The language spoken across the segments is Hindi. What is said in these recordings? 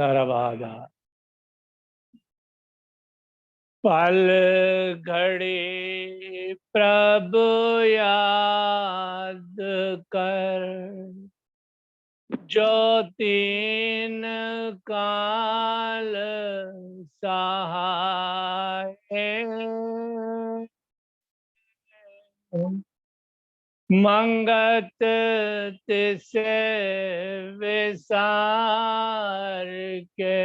सर्वदा पल घड़ी प्रभु याद कर, जो तीन काल सहाय। मंगत तिसे विसार के,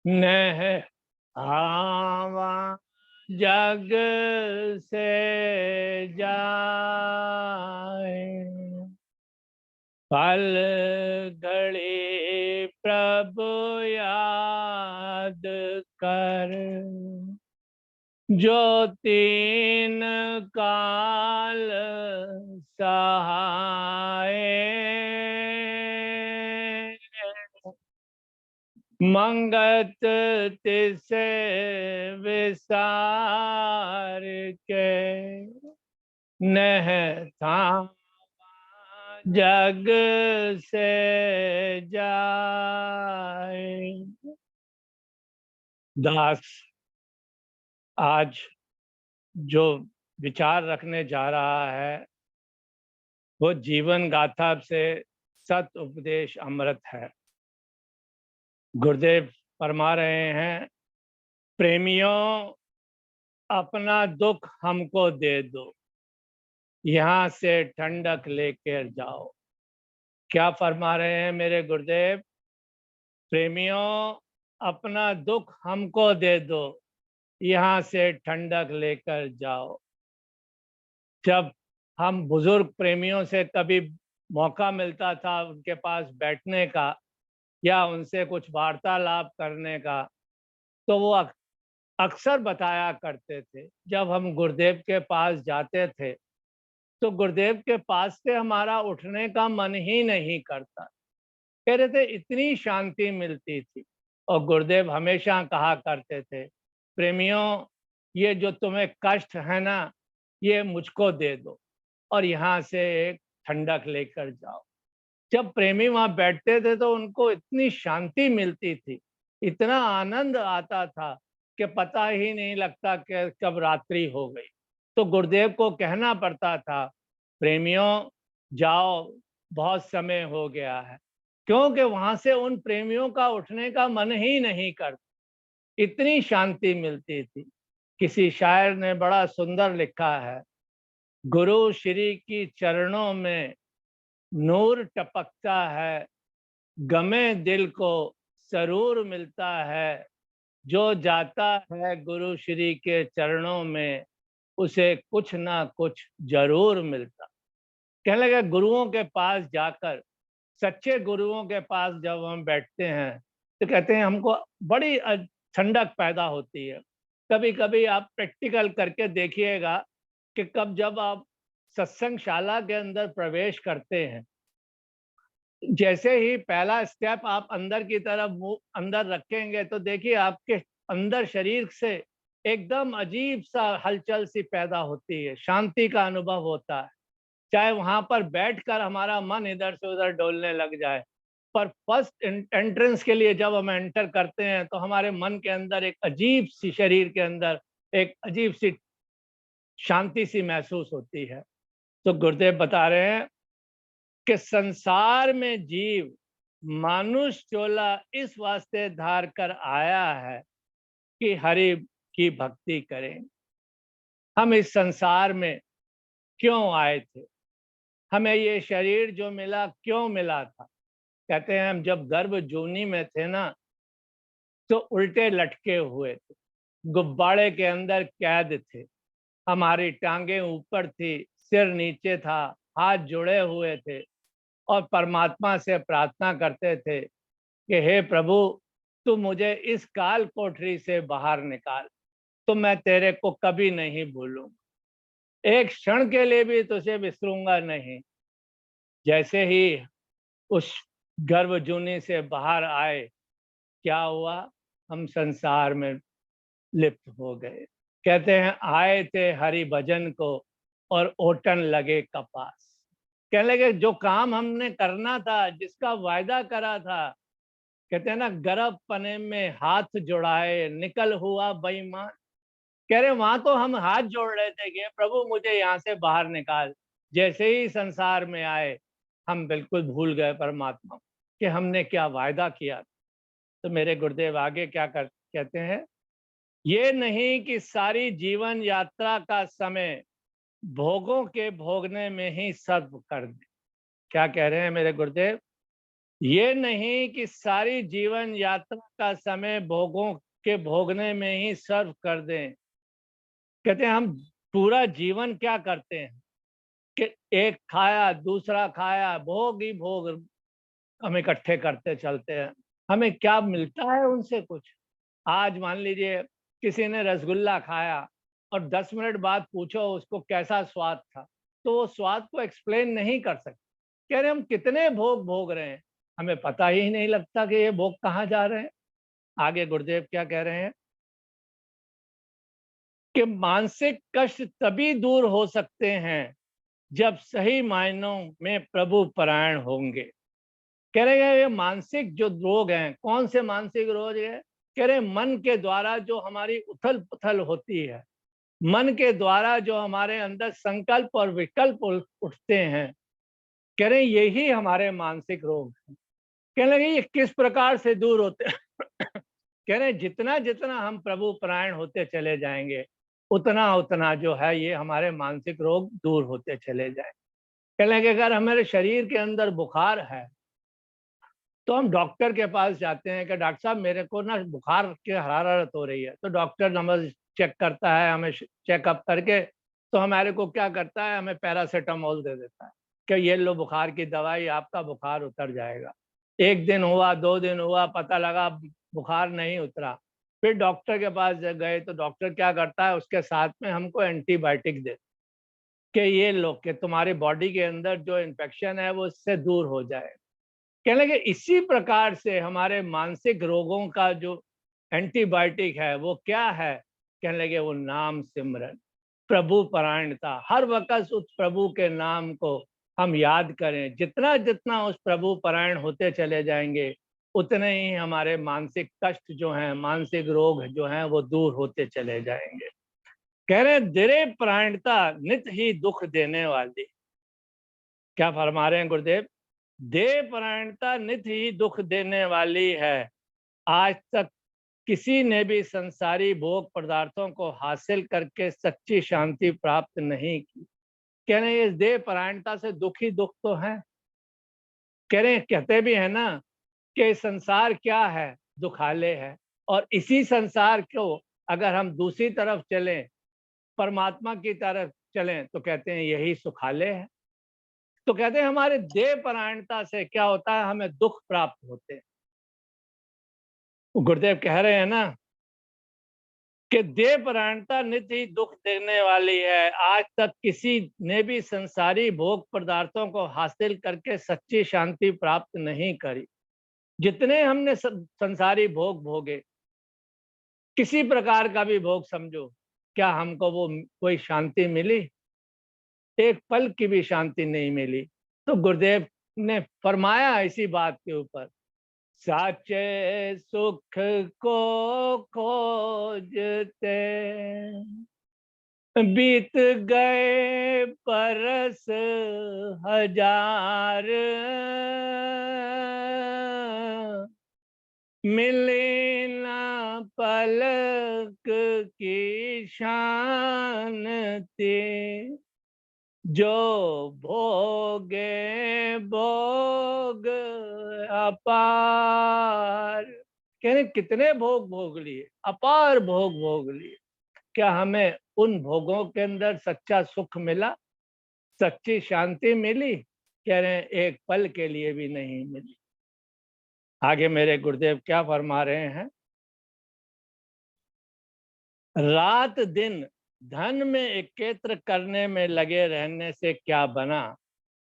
नह आवा जग से जाए। पल घड़ी प्रभु याद कर, जो तीन काल सहाय। मंगत तिसे विसार के, नह था जग से जाए। दास आज जो विचार रखने जा रहा है वो जीवन गाथा से सत उपदेश अमृत है। गुरुदेव फरमा रहे हैं, प्रेमियों अपना दुख हमको दे दो, यहाँ से ठंडक लेकर जाओ। क्या फरमा रहे हैं मेरे गुरुदेव? प्रेमियों अपना दुख हमको दे दो, यहाँ से ठंडक लेकर जाओ। जब हम बुजुर्ग प्रेमियों से कभी मौका मिलता था उनके पास बैठने का या उनसे कुछ वार्तालाप करने का, तो वो अक्सर बताया करते थे, जब हम गुरुदेव के पास जाते थे तो गुरुदेव के पास से हमारा उठने का मन ही नहीं करता। कह रहे थे इतनी शांति मिलती थी। और गुरुदेव हमेशा कहा करते थे, प्रेमियों ये जो तुम्हें कष्ट है ना, ये मुझको दे दो और यहाँ से एक ठंडक लेकर जाओ। जब प्रेमी वहां बैठते थे तो उनको इतनी शांति मिलती थी, इतना आनंद आता था कि पता ही नहीं लगता कि कब रात्रि हो गई। तो गुरुदेव को कहना पड़ता था, प्रेमियों जाओ, बहुत समय हो गया है, क्योंकि वहां से उन प्रेमियों का उठने का मन ही नहीं करता, इतनी शांति मिलती थी। किसी शायर ने बड़ा सुंदर लिखा है, गुरु श्री की चरणों में नूर टपकता है, गमे दिल को सरूर मिलता है, जो जाता है गुरु श्री के चरणों में उसे कुछ ना कुछ जरूर मिलता। कहने लगा गुरुओं के पास जाकर, सच्चे गुरुओं के पास जब हम बैठते हैं तो कहते हैं हमको बड़ी ठंडक पैदा होती है। कभी कभी आप प्रैक्टिकल करके देखिएगा कि कब जब आप सत्संगशाला के अंदर प्रवेश करते हैं, जैसे ही पहला स्टेप आप अंदर की तरफ मुंह अंदर रखेंगे तो देखिए आपके अंदर शरीर से एकदम अजीब सा हलचल सी पैदा होती है, शांति का अनुभव होता है। चाहे वहां पर बैठकर हमारा मन इधर से उधर डोलने लग जाए, पर फर्स्ट एंट्रेंस के लिए जब हम एंटर करते हैं तो हमारे मन के अंदर एक अजीब सी, शरीर के अंदर एक अजीब सी शांति सी महसूस होती है। तो गुरुदेव बता रहे हैं कि संसार में जीव मानुष चोला इस वास्ते धार कर आया है कि हरि की भक्ति करें। हम इस संसार में क्यों आए थे? हमें ये शरीर जो मिला क्यों मिला था? कहते हैं हम जब गर्भ जूनी में थे ना, तो उल्टे लटके हुए थे, गुब्बारे के अंदर कैद थे। हमारी टांगे ऊपर थी, सिर नीचे था, हाथ जुड़े हुए थे और परमात्मा से प्रार्थना करते थे कि हे प्रभु, तू मुझे इस काल कोठरी से बाहर निकाल, तो मैं तेरे को कभी नहीं भूलूंगा, एक क्षण के लिए भी तुझे विसरूंगा नहीं। जैसे ही उस गर्भ जूनी से बाहर आए, क्या हुआ? हम संसार में लिप्त हो गए। कहते हैं आए थे हरि भजन को और ओटन लगे कपास। कहने लगे जो काम हमने करना था, जिसका वायदा करा था, कहते हैं ना, गर्भ पने में हाथ जुड़ाए निकल हुआ बेईमान। कह रहे वहां तो हम हाथ जोड़ रहे थे कि प्रभु मुझे यहाँ से बाहर निकाल। जैसे ही संसार में आए हम बिल्कुल भूल गए परमात्मा कि हमने क्या वायदा किया। तो मेरे गुरुदेव आगे क्या कहते हैं, ये नहीं कि सारी जीवन यात्रा का समय भोगों के भोगने में ही सर्व कर दे। क्या कह रहे हैं मेरे गुरुदेव, ये नहीं कि सारी जीवन यात्रा का समय भोगों के भोगने में ही सर्व कर दें। कहते हैं हम पूरा जीवन क्या करते हैं कि एक खाया दूसरा खाया, भोग ही भोग हम इकट्ठे करते चलते हैं। हमें क्या मिलता है उनसे कुछ? आज मान लीजिए किसी ने रसगुल्ला खाया और 10 मिनट बाद पूछो उसको कैसा स्वाद था, तो वो स्वाद को एक्सप्लेन नहीं कर सकते। कह रहे हम कितने भोग भोग रहे हैं, हमें पता ही नहीं लगता कि ये भोग कहाँ जा रहे हैं। आगे गुरुदेव क्या कह रहे हैं कि मानसिक कष्ट तभी दूर हो सकते हैं जब सही मायनों में प्रभु परायण होंगे। कह रहे हैं ये मानसिक जो रोग हैं, कौन से मानसिक रोग है? कह रहे मन के द्वारा जो हमारी उथल पुथल होती है, मन के द्वारा जो हमारे अंदर संकल्प और विकल्प उठते हैं, कह रहे यही हमारे मानसिक रोग हैं। कहने लगे ये किस प्रकार से दूर होते हैं? कह रहे जितना जितना हम प्रभु परायण होते चले जाएंगे, उतना उतना जो है ये हमारे मानसिक रोग दूर होते चले जाएंगे। कहने लगे अगर हमारे शरीर के अंदर बुखार है तो हम डॉक्टर के पास जाते हैं कि डॉक्टर साहब मेरे को ना बुखार की हरारत हो रही है। तो डॉक्टर नंबर चेक करता है, हमें चेकअप करके तो हमारे को क्या करता है, हमें पैरासीटामोल दे देता है कि ये लो बुखार की दवाई, आपका बुखार उतर जाएगा। एक दिन हुआ, 2 दिन हुआ, पता लगा बुखार नहीं उतरा। फिर डॉक्टर के पास गए तो डॉक्टर क्या करता है, उसके साथ में हमको एंटीबायोटिक दे कि ये लो कि तुम्हारी बॉडी के अंदर जो इन्फेक्शन है वो इससे दूर हो जाए। कहने लगे इसी प्रकार से हमारे मानसिक रोगों का जो एंटीबायोटिक है वो क्या है? कहने लगे वो नाम सिमरन, प्रभु परायणता। हर वक्त उस प्रभु के नाम को हम याद करें। जितना जितना उस प्रभु परायण होते चले जाएंगे, उतने ही हमारे मानसिक कष्ट जो हैं, मानसिक रोग जो हैं वो दूर होते चले जाएंगे। कह रहे दृढ़ परायणता नित ही दुख देने वाली। क्या फरमा रहे हैं गुरुदेव? देह परायणता नित ही दुख देने वाली है। आज तक किसी ने भी संसारी भोग पदार्थों को हासिल करके सच्ची शांति प्राप्त नहीं की। कह रहे हैं इस देह परायणता से दुख ही दुख तो है। कह रहे हैं, कहते भी है ना कि संसार क्या है, दुखालय है। और इसी संसार को अगर हम दूसरी तरफ चलें, परमात्मा की तरफ चलें, तो कहते हैं यही सुखालय है। तो कहते हैं हमारे देह परायणता से क्या होता है, हमें दुख प्राप्त होते हैं। गुरुदेव कह रहे हैं ना कि देह परायणता नित्य ही दुख देने वाली है। आज तक किसी ने भी संसारी भोग पदार्थों को हासिल करके सच्ची शांति प्राप्त नहीं करी। जितने हमने संसारी भोग भोगे, किसी प्रकार का भी भोग समझो, क्या हमको वो कोई शांति मिली? एक पल की भी शांति नहीं मिली। तो गुरुदेव ने फरमाया इसी बात के ऊपर, साचे सुख को खोजते बीत गए बरस हजार, मिले ना पलक की शान ते, जो भोगे भोग अपार। कह रहे कितने भोग भोग लिए, अपार भोग भोग लिए, क्या हमें उन भोगों के अंदर सच्चा सुख मिला, सच्ची शांति मिली? कह रहे हैं एक पल के लिए भी नहीं मिली। आगे मेरे गुरुदेव क्या फरमा रहे हैं, रात दिन धन में एकत्र करने में लगे रहने से क्या बना,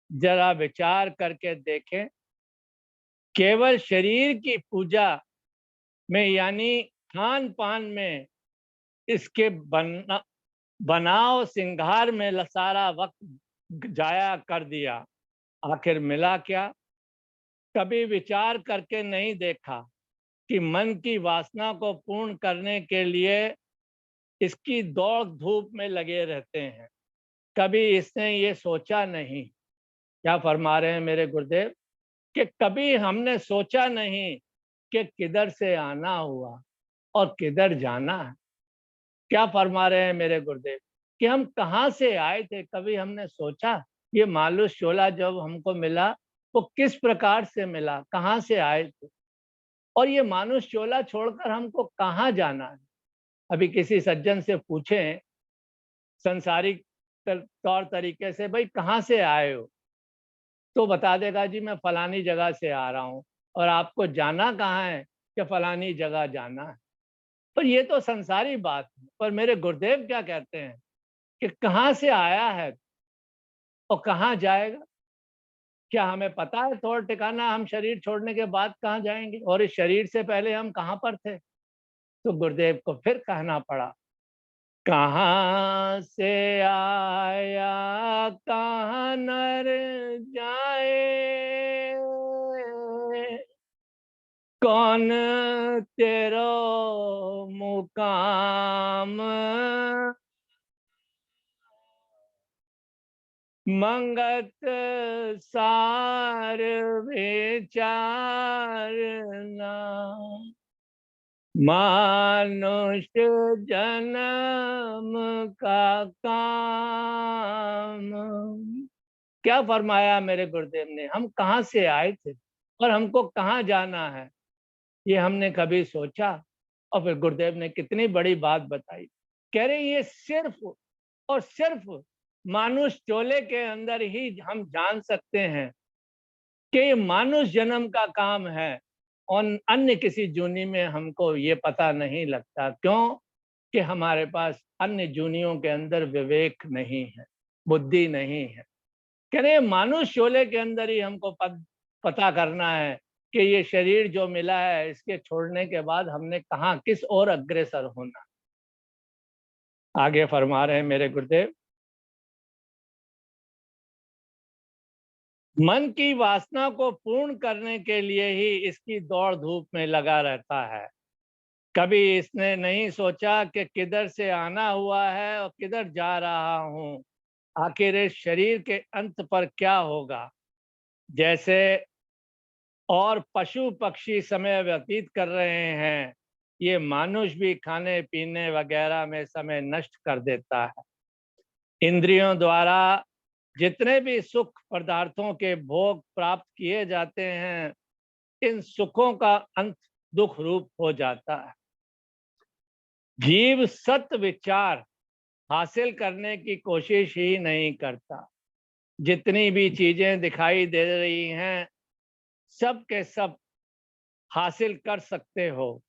जरा विचार करके देखें। केवल शरीर की पूजा में यानी खान पान में, इसके बनाव सिंगार में सारा वक्त जाया कर दिया, आखिर मिला क्या? कभी विचार करके नहीं देखा कि मन की वासना को पूर्ण करने के लिए इसकी दौड़ धूप में लगे रहते हैं। कभी इसने ये सोचा नहीं, क्या फरमा रहे हैं मेरे गुरुदेव, कि कभी हमने सोचा नहीं कि किधर से आना हुआ और किधर जाना है। क्या फरमा रहे हैं मेरे गुरुदेव कि हम कहाँ से आए थे, कभी हमने सोचा ये मालूस शोला जब हमको मिला वो किस प्रकार से मिला, कहाँ से आए थे, और ये मानुष चोला छोड़कर हमको कहाँ जाना है। अभी किसी सज्जन से पूछें संसारिक तौर तरीके से, भाई कहाँ से आए हो, तो बता देगा जी मैं फलानी जगह से आ रहा हूँ। और आपको जाना कहाँ है, कि फलानी जगह जाना है। पर ये तो संसारी बात है, पर मेरे गुरुदेव क्या कहते हैं कि कहाँ से आया है और कहाँ जाएगा। क्या हमें पता है थोड़ा ठिकाना, हम शरीर छोड़ने के बाद कहाँ जाएंगे, और इस शरीर से पहले हम कहाँ पर थे। तो गुरुदेव को फिर कहना पड़ा, कहाँ से आया कहाँ नर जाए, कौन तेरो मुकाम, मंगत सार विचारना, मानुष जन्म का काम। क्या फरमाया मेरे गुरुदेव ने, हम कहाँ से आए थे और हमको कहाँ जाना है, ये हमने कभी सोचा। और फिर गुरुदेव ने कितनी बड़ी बात बताई, कह रहे ये सिर्फ और सिर्फ मानुष चोले के अंदर ही हम जान सकते हैं कि ये मानुष जन्म का काम है, और अन्य किसी जूनी में हमको ये पता नहीं लगता। क्यों कि हमारे पास अन्य जूनियों के अंदर विवेक नहीं है, बुद्धि नहीं है। कह रहे मानुष शोले के अंदर ही हमको पता करना है कि ये शरीर जो मिला है इसके छोड़ने के बाद हमने कहाँ किस ओर अग्रसर होना। आगे फरमा रहे हैं मेरे गुरुदेव, मन की वासना को पूर्ण करने के लिए ही इसकी दौड़ धूप में लगा रहता है। कभी इसने नहीं सोचा कि किधर से आना हुआ है और किधर जा रहा हूँ, आखिर इस शरीर के अंत पर क्या होगा। जैसे और पशु पक्षी समय व्यतीत कर रहे हैं, ये मानुष भी खाने पीने वगैरह में समय नष्ट कर देता है। इंद्रियों द्वारा जितने भी सुख पदार्थों के भोग प्राप्त किए जाते हैं, इन सुखों का अंत दुख रूप हो जाता है। जीव सत्य विचार हासिल करने की कोशिश ही नहीं करता। जितनी भी चीजें दिखाई दे रही हैं सब के सब हासिल कर सकते हो,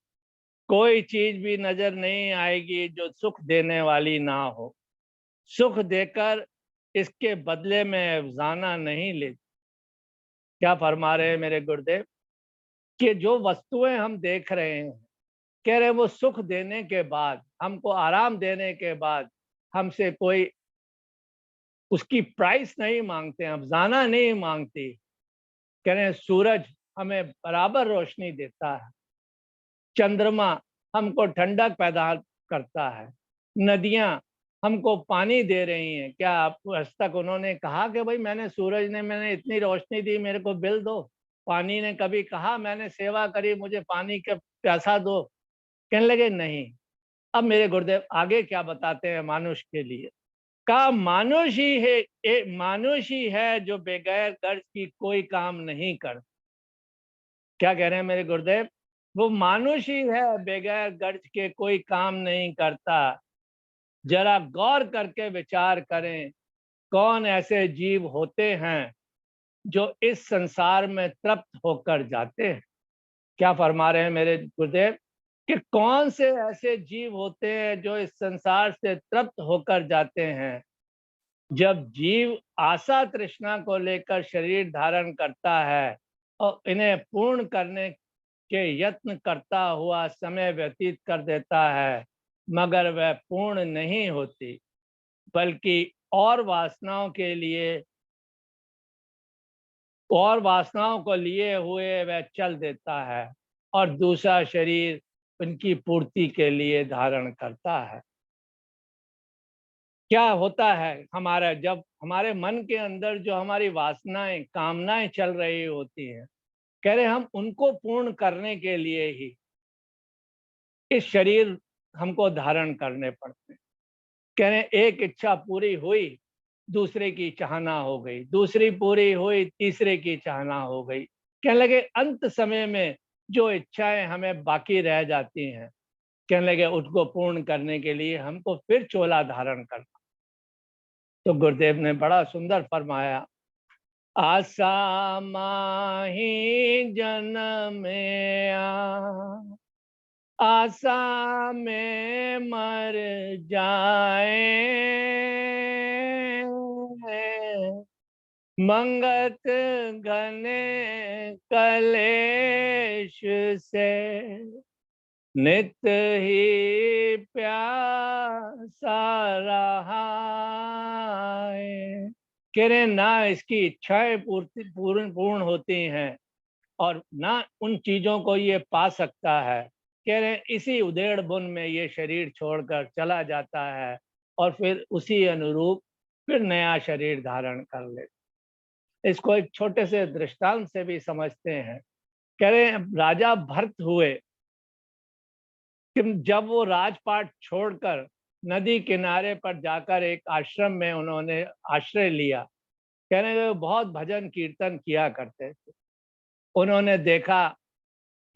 कोई चीज भी नजर नहीं आएगी जो सुख देने वाली ना हो। सुख देकर इसके बदले में अफजाना नहीं ले। क्या फरमा रहे हैं मेरे गुरुदेव कि जो वस्तुएं हम देख रहे हैं, कह रहे वो सुख देने के बाद, हमको आराम देने के बाद हमसे कोई उसकी प्राइस नहीं मांगते, अफजाना नहीं मांगती। कह रहे सूरज हमें बराबर रोशनी देता है, चंद्रमा हमको ठंडक पैदा करता है, नदियां हमको पानी दे रही हैं। क्या आप आज तक उन्होंने कहा कि भाई मैंने इतनी रोशनी दी, मेरे को बिल दो। पानी ने कभी कहा मैंने सेवा करी मुझे पानी का प्यासा दो। कहने लगे नहीं। अब मेरे गुरुदेव आगे क्या बताते हैं मानुष के लिए, का मानुष ही है, मानुष ही है जो बगैर कर्ज की कोई काम नहीं कर। क्या कह रहे हैं मेरे गुरुदेव, वो मानुष ही है बगैर गर्ज के कोई काम नहीं करता। जरा गौर करके विचार करें, कौन ऐसे जीव होते हैं जो इस संसार में तृप्त होकर जाते हैं। क्या फरमा रहे हैं मेरे गुरुदेव कि कौन से ऐसे जीव होते हैं जो इस संसार से तृप्त होकर जाते हैं। जब जीव आशा तृष्णा को लेकर शरीर धारण करता है और इन्हें पूर्ण करने के यत्न करता हुआ समय व्यतीत कर देता है, मगर वह पूर्ण नहीं होती, बल्कि और वासनाओं के लिए और वासनाओं को लिए हुए वह चल देता है और दूसरा शरीर उनकी पूर्ति के लिए धारण करता है। क्या होता है हमारा, जब हमारे मन के अंदर जो हमारी वासनाएं कामनाएं चल रही होती हैं, कह रहे हम उनको पूर्ण करने के लिए ही इस शरीर हमको धारण करने पड़ते हैं। कह रहे एक इच्छा पूरी हुई, दूसरे की चाहना हो गई, दूसरी पूरी हुई, तीसरे की चाहना हो गई। कहने लगे अंत समय में जो इच्छाएं हमें बाकी रह जाती हैं, कहने लगे उसको पूर्ण करने के लिए हमको फिर चोला धारण करना। तो गुरुदेव ने बड़ा सुंदर फरमाया, आशा माही जन्मया, आशा में मर जाए, मंगत घने कलेश से नित ही प्यासा रहा है। कह रहे ना इसकी इच्छाएं पूर्ण होती हैं और ना उन चीजों को ये पा सकता है। कह रहे इसी उधेड़ बुन में ये शरीर छोड़कर चला जाता है और फिर उसी अनुरूप फिर नया शरीर धारण कर ले। इसको एक छोटे से दृष्टांत से भी समझते हैं। कह रहे राजा भरत हुए कि जब वो राजपाट छोड़कर नदी किनारे पर जाकर एक आश्रम में उन्होंने आश्रय लिया, कहने लगे बहुत भजन कीर्तन किया करते थे। उन्होंने देखा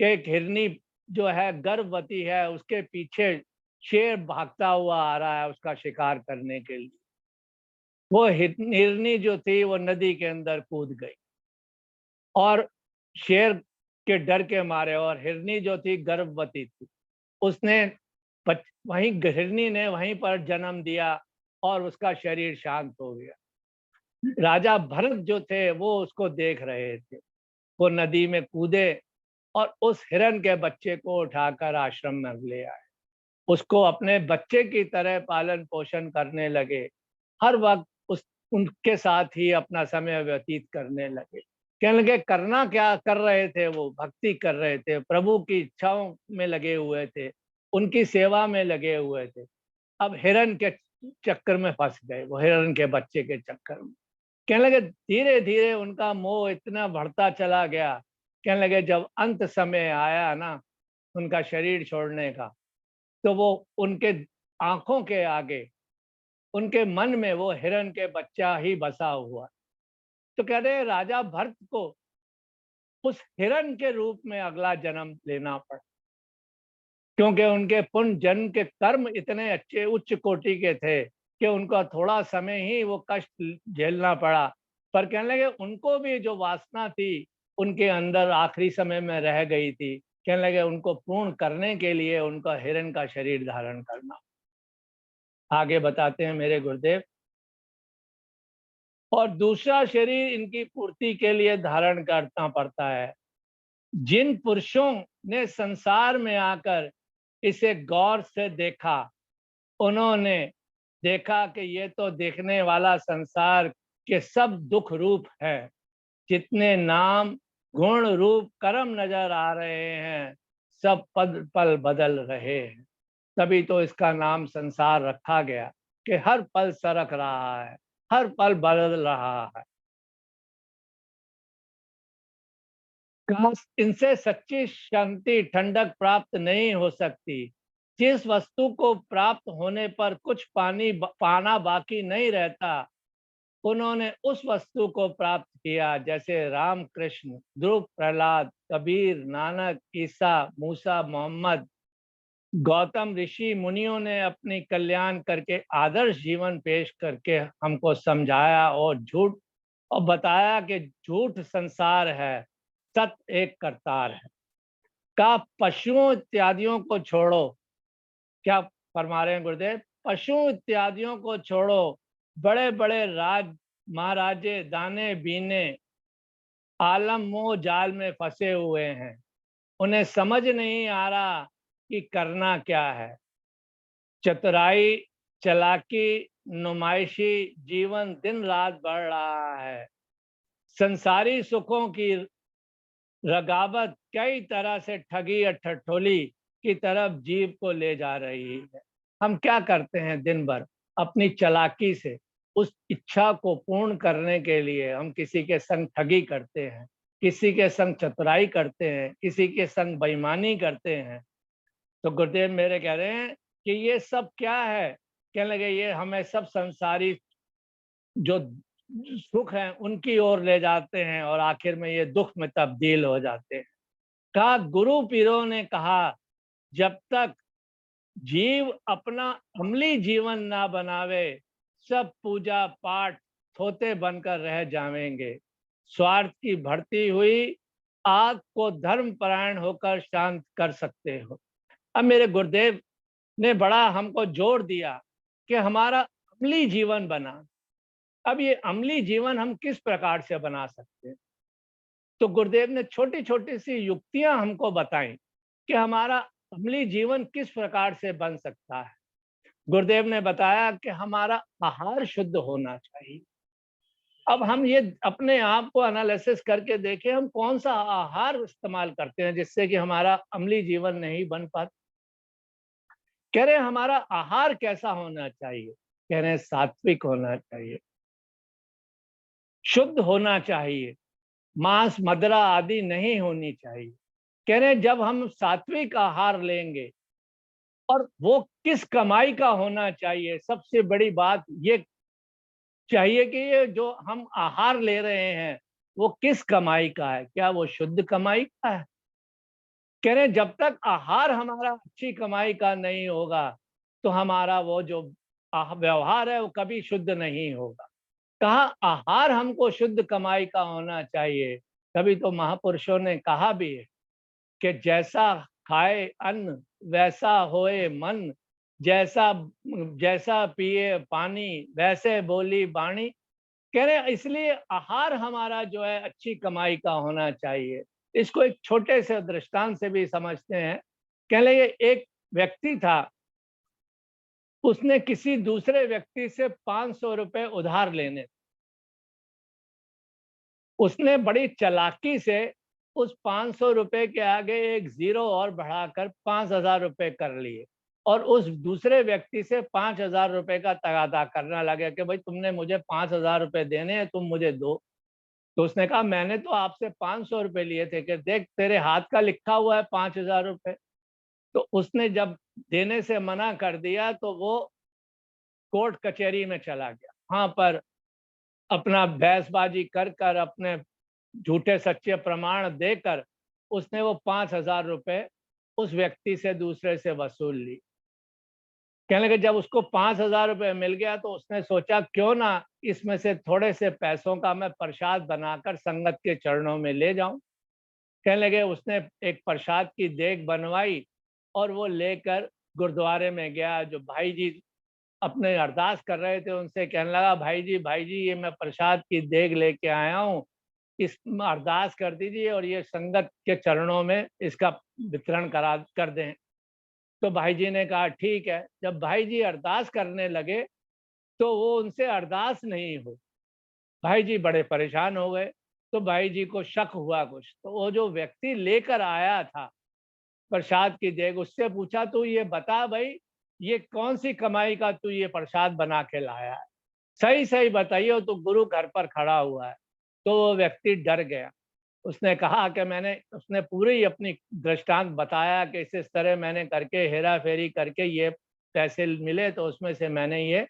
कि एक हिरनी जो है गर्भवती है, उसके पीछे शेर भागता हुआ आ रहा है उसका शिकार करने के लिए। वो हिरनी जो थी वो नदी के अंदर कूद गई और शेर के डर के मारे, और हिरनी जो थी गर्भवती थी, उसने वहीं हिरनी ने वहीं पर जन्म दिया और उसका शरीर शांत हो गया। राजा भरत जो थे वो उसको देख रहे थे। वो नदी में कूदे और उस हिरण के बच्चे को उठाकर आश्रम में ले आए, उसको अपने बच्चे की तरह पालन पोषण करने लगे। हर वक्त उस उनके साथ ही अपना समय व्यतीत करने लगे। कहने लगे करना क्या कर रहे थे, वो भक्ति कर रहे थे, प्रभु की इच्छाओं में लगे हुए थे, उनकी सेवा में लगे हुए थे। अब हिरण के चक्कर में फंस गए, वो हिरण के बच्चे के चक्कर में। कहने लगे धीरे धीरे उनका मोह इतना बढ़ता चला गया। कहने लगे जब अंत समय आया ना उनका शरीर छोड़ने का, तो वो उनके आंखों के आगे, उनके मन में वो हिरण के बच्चा ही बसा हुआ। तो कह रहे राजा भरत को उस हिरण के रूप में अगला जन्म लेना पड़ा, क्योंकि उनके पुण्य जन्म के कर्म इतने अच्छे उच्च कोटि के थे कि उनका थोड़ा समय ही वो कष्ट झेलना पड़ा। पर कहने लगे उनको भी जो वासना थी उनके अंदर आखिरी समय में रह गई थी, कहने लगे उनको पूर्ण करने के लिए उनका हिरण का शरीर धारण करना। आगे बताते हैं मेरे गुरुदेव, और दूसरा शरीर इनकी पूर्ति के लिए धारण करना पड़ता है। जिन पुरुषों ने संसार में आकर इसे गौर से देखा, उन्होंने देखा कि ये तो देखने वाला संसार के सब दुख रूप है। जितने नाम गुण रूप कर्म नजर आ रहे हैं, सब पल पल बदल रहे हैं। तभी तो इसका नाम संसार रखा गया कि हर पल सरक रहा है, हर पल बदल रहा है। काश इनसे सच्ची शांति ठंडक प्राप्त नहीं हो सकती। जिस वस्तु को प्राप्त होने पर कुछ पाना बाकी नहीं रहता, उन्होंने उस वस्तु को प्राप्त किया। जैसे राम कृष्ण, ध्रुव, प्रहलाद, कबीर, नानक, ईसा, मूसा, मोहम्मद, गौतम ऋषि मुनियों ने अपनी कल्याण करके आदर्श जीवन पेश करके हमको समझाया और झूठ और बताया कि झूठ संसार है, सत्य एक करतार है। का पशुओं इत्यादियों को छोड़ो, क्या फरमा रहे हैं गुरुदेव, पशुओं इत्यादियों को छोड़ो, बड़े बड़े राज महाराजे दाने बीने आलम मोह जाल में फंसे हुए हैं। उन्हें समझ नहीं आ रहा कि करना क्या है। चतुराई, चालाकी, नुमाइशी जीवन दिन रात बढ़ रहा है। संसारी सुखों की रगावत कई तरह से ठगी और ठठोली की तरफ जीव को ले जा रही है। हम क्या करते हैं दिन भर? अपनी चालाकी से उस इच्छा को पूर्ण करने के लिए हम किसी के संग ठगी करते हैं, किसी के संग चतुराई करते हैं, किसी के संग बेईमानी करते हैं। तो गुरुदेव मेरे कह रहे हैं कि ये सब क्या है? कहने लगे ये हमें सब संसारी जो सुख हैं उनकी ओर ले जाते हैं और आखिर में ये दुख में तब्दील हो जाते हैं। कहा गुरु पीरों ने कहा जब तक जीव अपना अमली जीवन ना बनावे, सब पूजा पाठ थोते बनकर रह जावेंगे। स्वार्थ की बढ़ती हुई आग को धर्म परायण होकर शांत कर सकते हो। अब मेरे गुरुदेव ने बड़ा हमको जोर दिया कि हमारा अमली जीवन बना। अब ये अमली जीवन हम किस प्रकार से बना सकते हैं? तो गुरुदेव ने छोटी-छोटी सी युक्तियां हमको बताई कि हमारा अमली जीवन किस प्रकार से बन सकता है। गुरुदेव ने बताया कि हमारा आहार शुद्ध होना चाहिए। अब हम ये अपने आप को एनालिसिस करके देखें हम कौन सा आहार इस्तेमाल करते हैं जिससे कि हमारा अमली जीवन नहीं बन पाता। कह रहे हैं हमारा आहार कैसा होना चाहिए? कह रहे हैं सात्विक होना चाहिए, शुद्ध होना चाहिए, मांस मदिरा आदि नहीं होनी चाहिए। कह रहे हैं जब हम सात्विक आहार लेंगे और वो किस कमाई का होना चाहिए, सबसे बड़ी बात ये चाहिए कि ये जो हम आहार ले रहे हैं वो किस कमाई का है? क्या वो शुद्ध कमाई का है? कह रहे हैं जब तक आहार हमारा अच्छी कमाई का नहीं होगा तो हमारा वो जो व्यवहार है वो कभी शुद्ध नहीं होगा। कहा आहार हमको शुद्ध कमाई का होना चाहिए। तभी तो महापुरुषों ने कहा भी है कि जैसा खाए अन्न वैसा होए मन, जैसा जैसा पिए पानी वैसे बोली बाणी। कह रहे हैं इसलिए आहार हमारा जो है अच्छी कमाई का होना चाहिए। इसको एक छोटे से दृष्टांत से भी समझते हैं। कह लगे एक व्यक्ति था, उसने किसी दूसरे व्यक्ति से 500 रुपए उधार लेने। उसने बड़ी चालाकी से उस 500 रुपए के आगे एक जीरो और बढ़ाकर 5,000 रुपए कर लिए और उस दूसरे व्यक्ति से 5,000 रुपए का तगादा करने लगे कि भाई तुमने मुझे 5,000 रुपए देने हैं, तुम मुझे दो। तो उसने कहा मैंने तो आपसे 500 रुपए लिए थे कि देख तेरे हाथ का लिखा हुआ है 5,000 रुपए। तो उसने जब देने से मना कर दिया तो वो कोर्ट कचहरी में चला गया। वहां पर अपना बहसबाजी कर कर अपने झूठे सच्चे प्रमाण देकर उसने वो 5,000 रुपए उस व्यक्ति से दूसरे से वसूल ली। कहने लगे जब उसको 5,000 रुपए मिल गया तो उसने सोचा क्यों ना इसमें से थोड़े से पैसों का मैं प्रसाद बनाकर संगत के चरणों में ले जाऊं। कहने लगे उसने एक प्रसाद की देग बनवाई और वो लेकर गुरुद्वारे में गया। जो भाई जी अपने अरदास कर रहे थे उनसे कहने लगा भाई जी ये मैं प्रसाद की देग लेके आया हूँ, इस अरदास कर दीजिए और ये संगत के चरणों में इसका वितरण करा कर दें। तो भाई जी ने कहा ठीक है। जब भाई जी अरदास करने लगे तो वो उनसे अरदास नहीं हो। भाई जी बड़े परेशान हो गए। तो भाई जी को शक हुआ कुछ, तो वो जो व्यक्ति लेकर आया था प्रसाद की देग उससे पूछा तू ये बता भाई ये कौन सी कमाई का तू ये प्रसाद बना के लाया है, सही सही बताइए तो गुरु घर पर खड़ा हुआ है। तो वो व्यक्ति डर गया। उसने कहा कि उसने पूरी अपनी दृष्टांत बताया कि इस तरह मैंने करके हेरा फेरी करके ये पैसे मिले तो उसमें से मैंने ये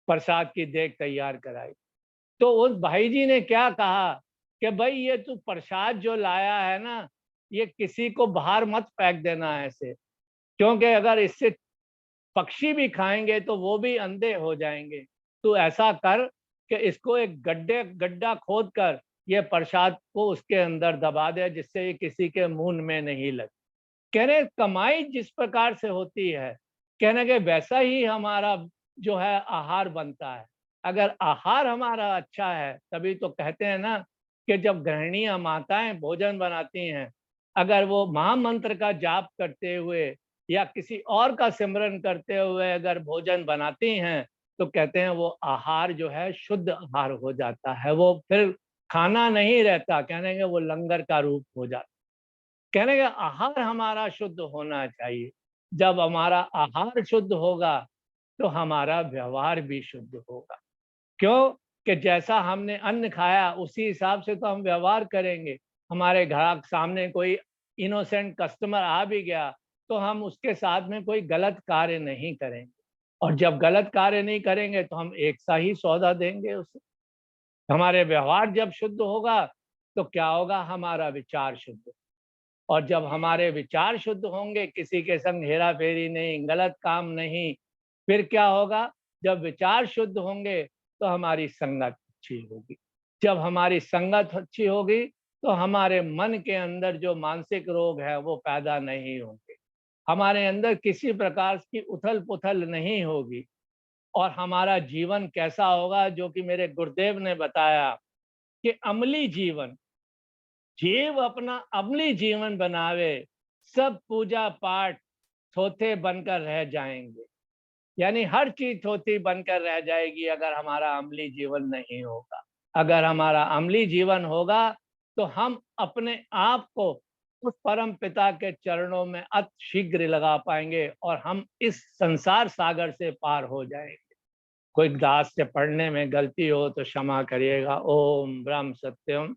प्रसाद की देग तैयार कराई। तो उस भाई जी ने क्या कहा कि भाई ये तू प्रसाद जो लाया है ना ये किसी को बाहर मत फेंक देना ऐसे, क्योंकि अगर इससे पक्षी भी खाएंगे तो वो भी अंधे हो जाएंगे। तू ऐसा कर कि इसको एक गड्ढा खोद कर ये प्रसाद को उसके अंदर दबा दे जिससे ये किसी के मुंह में नहीं लगे। कहने कमाई जिस प्रकार से होती है कहने के वैसा ही हमारा जो है आहार बनता है। अगर आहार हमारा अच्छा है तभी तो कहते हैं ना कि जब गृहिणियां माताएं भोजन बनाती हैं अगर वो महामंत्र का जाप करते हुए या किसी और का सिमरन करते हुए अगर भोजन बनाती हैं तो कहते हैं वो आहार जो है शुद्ध आहार हो जाता है। वो फिर खाना नहीं रहता, कहने के वो लंगर का रूप हो जाता। कहने के आहार हमारा शुद्ध होना चाहिए। जब हमारा आहार शुद्ध होगा तो हमारा व्यवहार भी शुद्ध होगा। क्यों? कि जैसा हमने अन्न खाया उसी हिसाब से तो हम व्यवहार करेंगे। हमारे घर सामने कोई इनोसेंट कस्टमर आ भी गया तो हम उसके साथ में कोई गलत कार्य नहीं करेंगे, और जब गलत कार्य नहीं करेंगे तो हम एक सा ही सौदा देंगे उसे। हमारे व्यवहार जब शुद्ध होगा तो क्या होगा? हमारा विचार शुद्ध। और जब हमारे विचार शुद्ध होंगे, किसी के संग हेरा फेरी नहीं, गलत काम नहीं, फिर क्या होगा? जब विचार शुद्ध होंगे तो हमारी संगत अच्छी होगी। जब हमारी संगत अच्छी होगी तो हमारे मन के अंदर जो मानसिक रोग है वो पैदा नहीं होंगे। हमारे अंदर किसी प्रकार की उथल पुथल नहीं होगी। और हमारा जीवन कैसा होगा? जो कि मेरे गुरुदेव ने बताया कि अमली जीवन, जीव अपना अमली जीवन बनावे, सब पूजा पाठ थोथे बनकर रह जाएंगे। यानी हर चीज थोथी बनकर रह जाएगी अगर हमारा अमली जीवन नहीं होगा। अगर हमारा अमली जीवन होगा तो हम अपने आप को उस परम पिता के चरणों में अति शीघ्र लगा पाएंगे और हम इस संसार सागर से पार हो जाएंगे। कोई दास से पढ़ने में गलती हो तो क्षमा करिएगा। ओम ब्रह्म सत्यम।